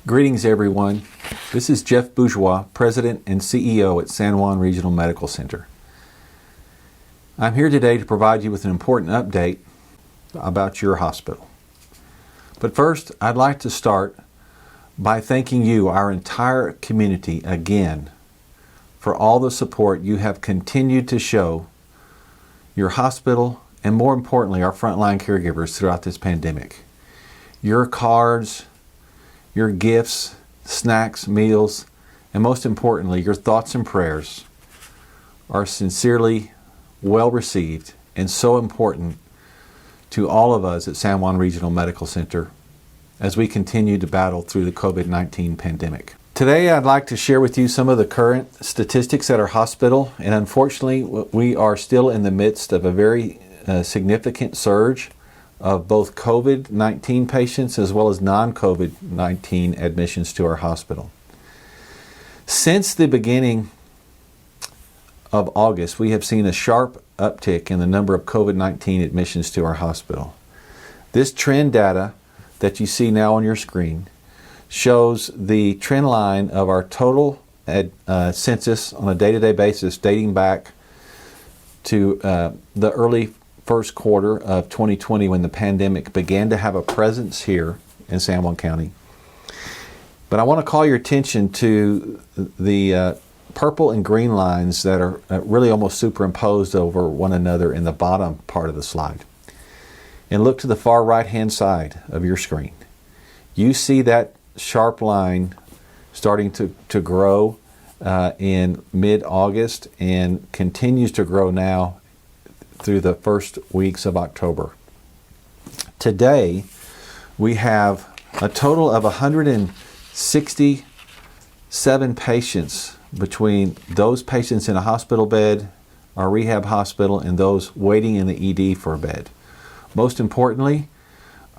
Greetings, everyone. This is Jeff Bourgeois, President and CEO at San Juan Regional Medical Center. I'm here today to provide you with an important update about your hospital. But first, I'd like to start by thanking you, our entire community, again, for all the support you have continued to show your hospital and, more importantly, our frontline caregivers throughout this pandemic. Your cards, your gifts, snacks, meals, and most importantly, your thoughts and prayers are sincerely well received and so important to all of us at San Juan Regional Medical Center as we continue to battle through the COVID-19 pandemic. Today, I'd like to share with you some of the current statistics at our hospital, and unfortunately, we are still in the midst of a very significant surge of both COVID-19 patients as well as non-COVID-19 admissions to our hospital. Since the beginning of August, we have seen a sharp uptick in the number of COVID-19 admissions to our hospital. This trend data that you see now on your screen shows the trend line of our total census on a day-to-day basis dating back to the early first quarter of 2020 when the pandemic began to have a presence here in San Juan County. But I want to call your attention to the purple and green lines that are really almost superimposed over one another in the bottom part of the slide. And look to the far right-hand side of your screen. You see that sharp line starting to grow in mid-August and continues to grow now through the first weeks of October. Today, we have a total of 167 patients between those patients in a hospital bed, our rehab hospital, and those waiting in the ED for a bed. Most importantly,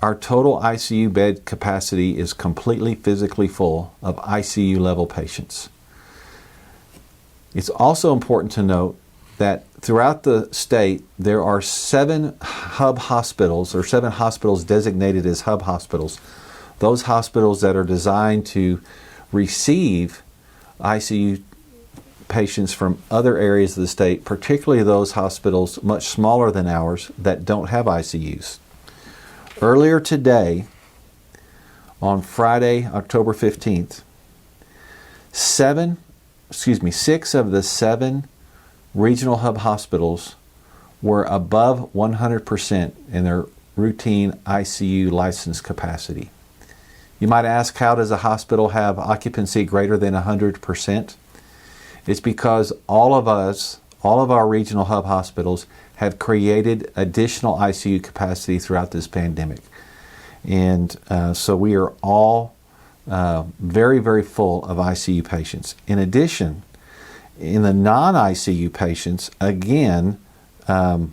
our total ICU bed capacity is completely physically full of ICU level patients. It's also important to note that throughout the state, there are 7 hub hospitals, or 7 hospitals designated as hub hospitals. Those hospitals that are designed to receive ICU patients from other areas of the state, particularly those hospitals much smaller than ours that don't have ICUs. Earlier today, on Friday, October 15th, 6 of the 7 regional hub hospitals were above 100% in their routine ICU license capacity. You might ask, how does a hospital have occupancy greater than 100%? It's because all of our regional hub hospitals have created additional ICU capacity throughout this pandemic. And so we are all very, very full of ICU patients. In addition, in the non-ICU patients, again, in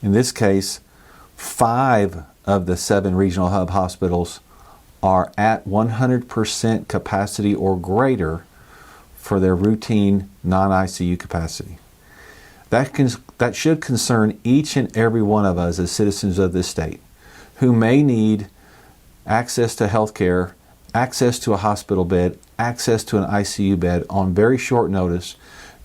this case, 5 of the 7 regional hub hospitals are at 100% capacity or greater for their routine non-ICU capacity. That should concern each and every one of us as citizens of this state who may need access to health care, access to a hospital bed, access to an ICU bed on very short notice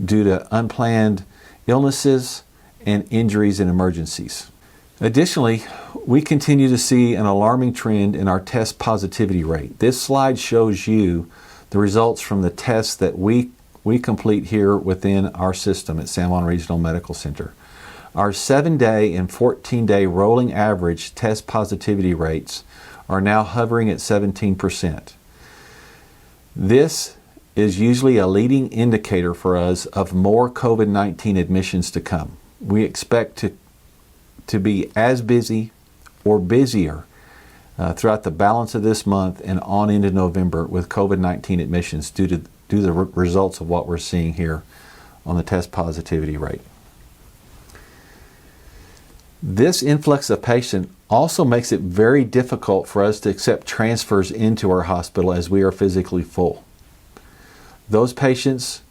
due to unplanned illnesses and injuries and emergencies. Additionally, we continue to see an alarming trend in our test positivity rate. This slide shows you the results from the tests that we complete here within our system at San Juan Regional Medical Center. Our 7-day and 14-day rolling average test positivity rates are now hovering at 17%. This is usually a leading indicator for us of more COVID-19 admissions to come. We expect to be as busy or busier throughout the balance of this month and on into November with COVID-19 admissions due to the results of what we're seeing here on the test positivity rate. This influx of patients also makes it very difficult for us to accept transfers into our hospital as we are physically full. Those patients,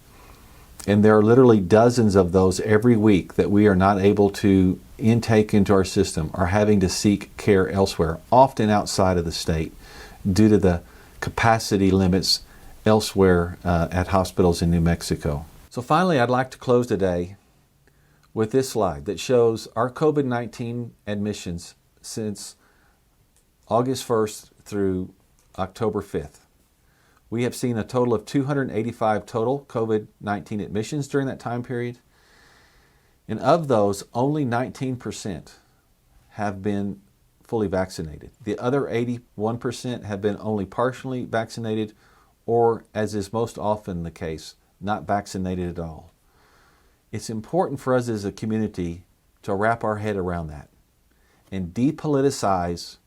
and there are literally dozens of those every week that we are not able to intake into our system, are having to seek care elsewhere, often outside of the state, due to the capacity limits elsewhere at hospitals in New Mexico. So finally, I'd like to close today with this slide that shows our COVID-19 admissions since August 1st through October 5th. We have seen a total of 285 total COVID-19 admissions during that time period. And of those, only 19% have been fully vaccinated. The other 81% have been only partially vaccinated, or, as is most often the case, not vaccinated at all. It's important for us as a community to wrap our head around that and depoliticize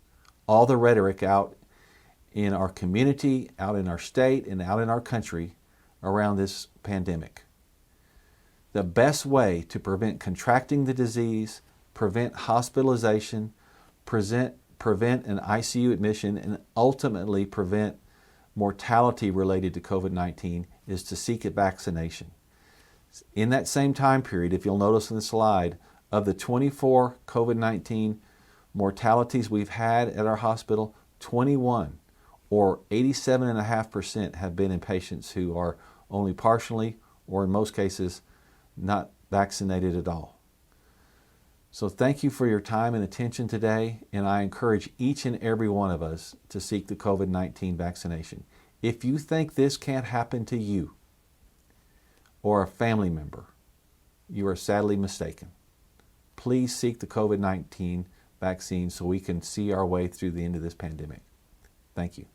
all the rhetoric out in our community, out in our state, and out in our country around this pandemic. The best way to prevent contracting the disease, prevent hospitalization, prevent an ICU admission, and ultimately prevent mortality related to COVID-19 is to seek a vaccination. In that same time period, if you'll notice in the slide, of the 24 COVID-19 mortalities we've had at our hospital, 21 or 87.5% have been in patients who are only partially, or in most cases, not vaccinated at all. So thank you for your time and attention today, and I encourage each and every one of us to seek the COVID-19 vaccination. If you think this can't happen to you or a family member, you are sadly mistaken. Please seek the COVID-19 vaccine so we can see our way through the end of this pandemic. Thank you.